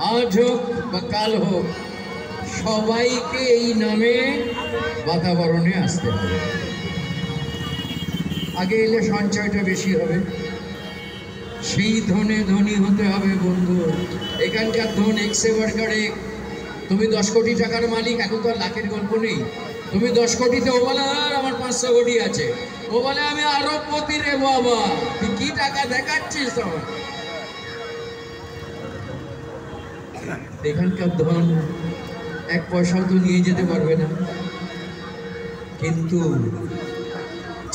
আজ হোক বা কাল হোক সবাইকে এই নামে বাতাবরণে আসতে হবে। আগে এলে সঞ্চয়টা বেশি হবে, সেই ধনে ধনী হতে হবে বন্ধু। এখানকার ধন এক্সে বার্গারে, তুমি 10 কোটি টাকার মালিক, এখন তো আর লাখের গল্প নেই। তুমি 10 কোটিতে, ও বলে আর আমার 500 কোটি আছে, ও বলে আমি আরবপতি রে বাবা, তুই কি টাকা দেখাচ্ছিস তোমার? এখানকার ধন 1 পয়সাও তো নিয়ে যেতে পারবে না, কিন্তু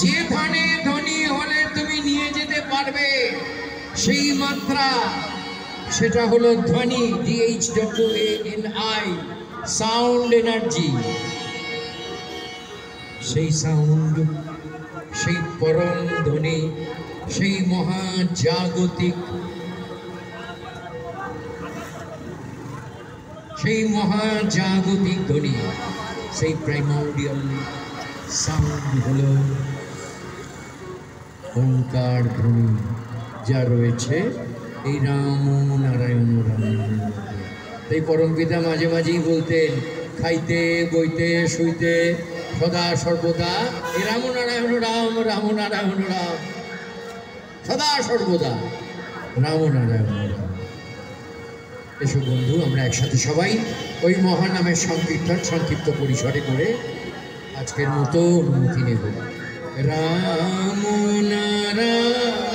যে ধনে ধনী হলে তুমি নিয়ে যেতে পারবে সেই মাত্রা, সেটা হলো ধ্বনি, DHWANI, সাউন্ড এনার্জি। সেই সাউন্ড, সেই পরম ধ্বনি, সেই মহাজাগতিক, ধ্বনি, সেই প্রাইমোরিয়াল সাউন্ড হলো ওঙ্কার ধ্বনি, যা রয়েছে এই রাম নারায়ণ রাম। তাই পরম পিতা মাঝে মাঝেই বলতেন, খাইতে বইতে শুইতে সদা সর্বদা এই রাম নারায়ণ রাম, রাম নারায়ণ রাম, সদা সর্বদা রাম নারায়ণ রাম। এসব বন্ধু, আমরা একসাথে সবাই ওই মহানামের সংকীর্তন সংক্ষিপ্ত পরিসরে করে আজকের মতো অনুমতি নেব। রাম নারায়ণ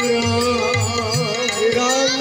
রাম, রাম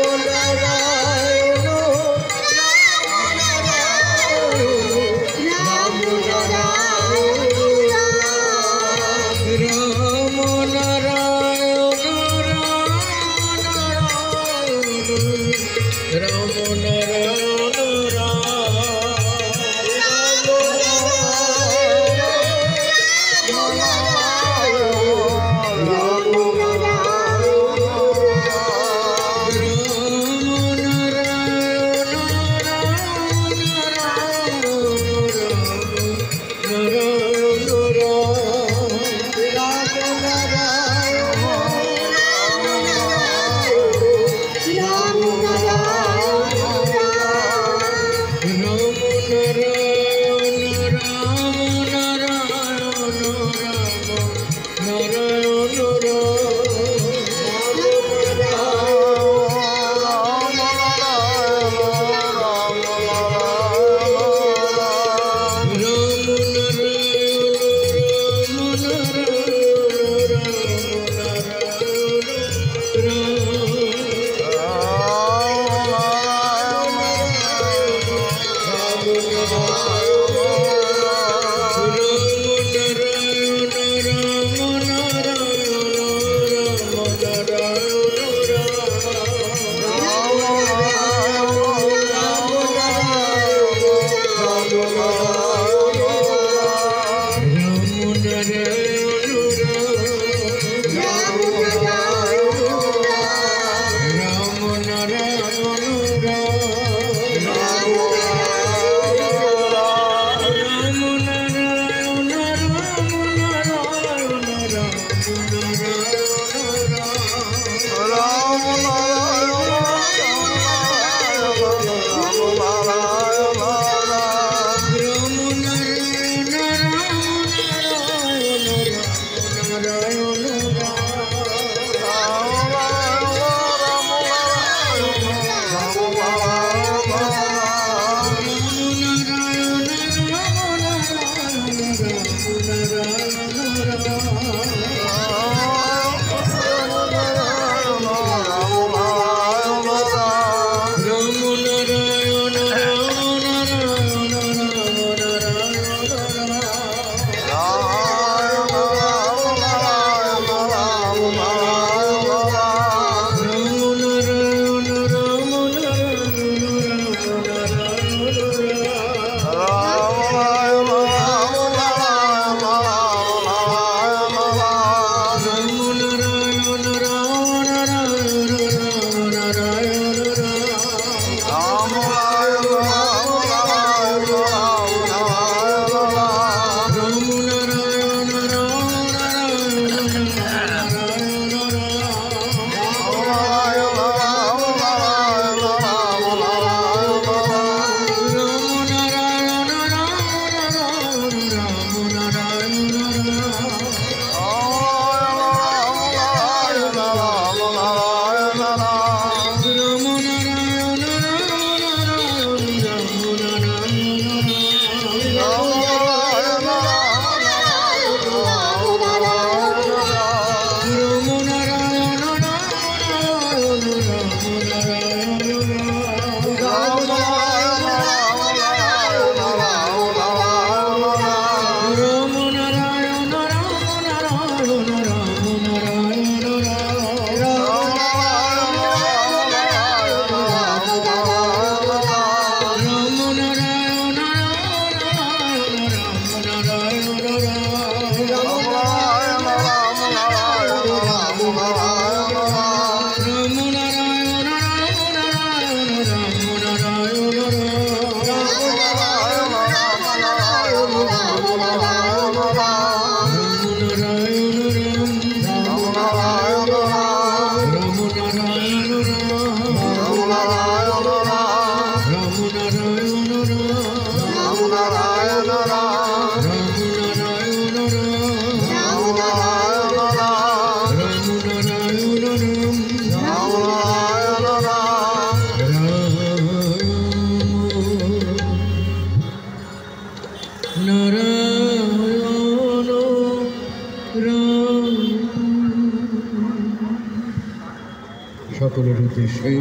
সকলের উদ্দেশ্যে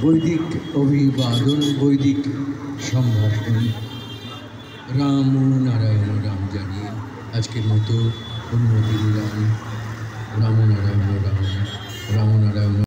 বৈদিক অভিবাদন, বৈদিক সম্ভাষণ, রাম নারায়ণ রাম জানিয়ে আজকের মতো অনুমতি দিলাম। রাম নারায়ণ রাম, রাম নারায়ণ।